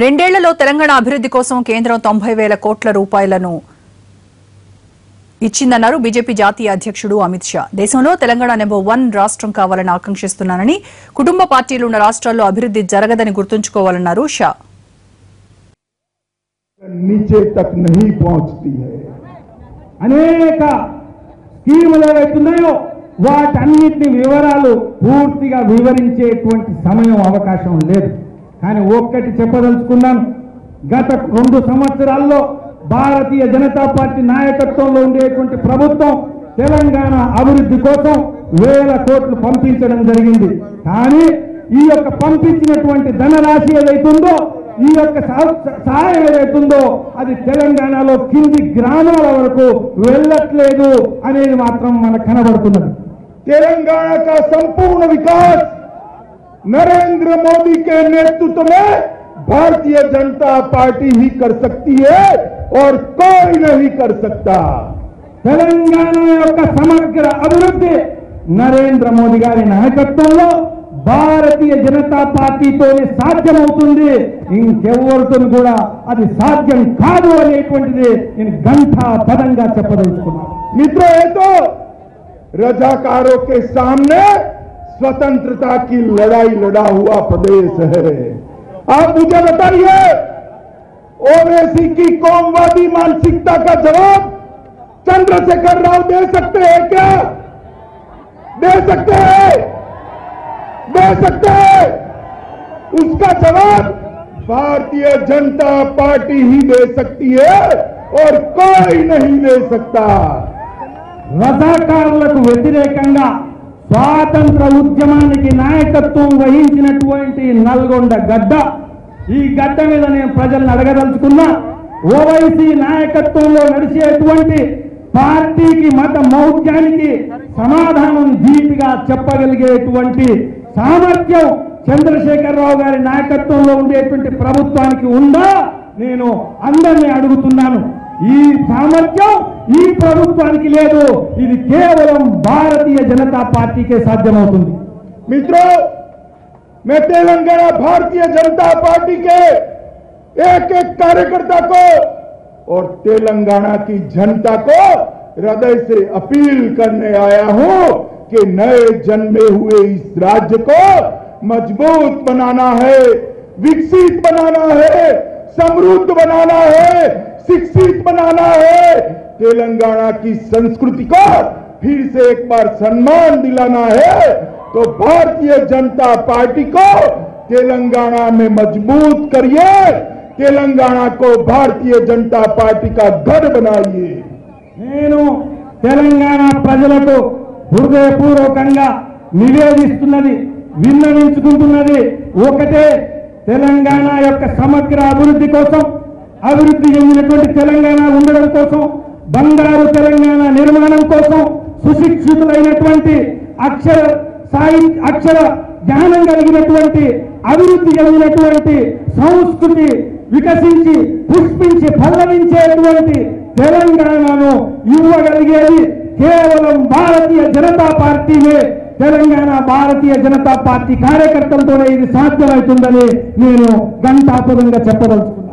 రెండేళ్లలో తెలంగాణ అభివృద్ధి కోసం కేంద్రం 90,000 కోట్ల రూపాయలను ఇచ్చిందన్నారు బీజేపీ జాతీయ అధ్యక్షుడు అమిత్ షా. దేశంలో తెలంగాణ నెంబర్ 1 రాష్ట్రం కావాలని ఆకాంక్షిస్తున్నానని, కుటుంబ పార్టీలు ఉన్న రాష్ట్రాల్లో అభివృద్ధి జరగదని గుర్తుంచుకోవాలన్నారు షా. नीचे तक नहीं पहुंचती है. అనేక స్కీములు ఏవైతున్నాయో వాటన్నిటిని వివరాలు పూర్తిగా వివరించేటువంటి సమయం అవకాశం లేదు. కానీ ఒక్కటి చెప్పదలుచుకున్నాను, గత 2 సంవత్సరాల్లో భారతీయ జనతా పార్టీ నాయకత్వంలో ఉండేటువంటి ప్రభుత్వం తెలంగాణ అభివృద్ధి కోసం 1000 కోట్లు పంపించడం జరిగింది. కానీ ఈ యొక్క పంపించినటువంటి ధనరాశి ఏదైతుందో, ఈ యొక్క సహాయం ఏదైతుందో అది తెలంగాణలో కింది గ్రామాల వరకు వెళ్ళట్లేదు అనేది మాత్రం మనకు కనబడుతున్నది. तेलंगाना का संपूर्ण विकास नरेंद्र मोदी के नेतृत्व में भारतीय जनता पार्टी ही कर सकती है और कोई नहीं कर सकता. तेलंगाना యొక్క సమగ్ర అభివృద్ధి నరేంద్ర మోదీ గారి నాయకత్వంలో భారతీయ జనతా పార్టీతోనే సాధ్యమవుతుంది. ఇంకెవరితో కూడా అది సాధ్యం కాదు అనేటువంటిది నేను ఘంటాపదంగా చెప్పదలుచుకున్నాను. మిత్రులతో रजाकारों के सामने स्वतंत्रता की लड़ाई लड़ा हुआ प्रदेश है. आप मुझे बताइए, ओवैसी की कौमवादी मानसिकता का जवाब चंद्रशेखर राव दे सकते हैं क्या? दे सकते हैं? दे सकते हैं? उसका जवाब भारतीय जनता पार्टी ही दे सकती है और कोई नहीं दे सकता. రజాకారులకు వ్యతిరేకంగా స్వాతంత్ర ఉద్యమానికి నాయకత్వం వహించినటువంటి నల్గొండ గడ్డ, ఈ గడ్డ మీద నేను ప్రజలను అడగదలుచుకున్నా, ఓవైసీ నాయకత్వంలో నడిచేటువంటి పార్టీకి మత మౌఢ్యానికి సమాధానం ధీటుగా చెప్పగలిగేటువంటి సామర్థ్యం చంద్రశేఖరరావు గారి నాయకత్వంలో ఉండేటువంటి ప్రభుత్వానికి ఉందా? నేను అందరినీ అడుగుతున్నాను. ఈ సామర్థ్యం ఈ ప్రభుత్వానికి లేదు. ఇది కేవలం భారతీయ జనతా పార్టీకే సాధ్యమవుతుంది. మిత్రులు, मैं तेलंगाना भारतीय जनता पार्टी के एक कार्यकर्ता को और तेलंगाना की जनता को हृदय से अपील करने आया हूं कि नए जन्मे हुए इस राज्य को मजबूत बनाना है, विकसित बनाना है, समृद्ध बनाना है, शिक्षित बनाना है. तेलंगाना की संस्कृति को फिर से एक बार सम्मान दिलाना है. तो भारतीय जनता पार्टी को तेलंगाना में मजबूत करिए, तेलंगाना को भारतीय जनता पार्टी का घर बनाइए. నేను తెలంగాణ ప్రజలకు హృదయపూర్వకంగా నివేదిస్తున్నది, విన్నవించుకుంటున్నది ఒకటే. తెలంగాణ యొక్క సమగ్ర అభివృద్ధి కోసం, అభివృద్ధి చెందినటువంటి తెలంగాణ ఉండడం కోసం, బంగారు తెలంగాణ నిర్మాణం కోసం, సుశిక్షితులైనటువంటి అక్షర జ్ఞానం కలిగినటువంటి, అభివృద్ధి చెందినటువంటి, సంస్కృతి వికసించి పుష్పించి పల్లవించేటువంటి తెలంగాణను ఇవ్వగలిగేది కేవలం భారతీయ జనతా పార్టీనే. తెలంగాణ భారతీయ జనతా పార్టీ కార్యకర్తలతోనే ఇది సాధ్యమవుతుందని నేను ఘంటాపదంగా చెప్పదలుచుకున్నాను.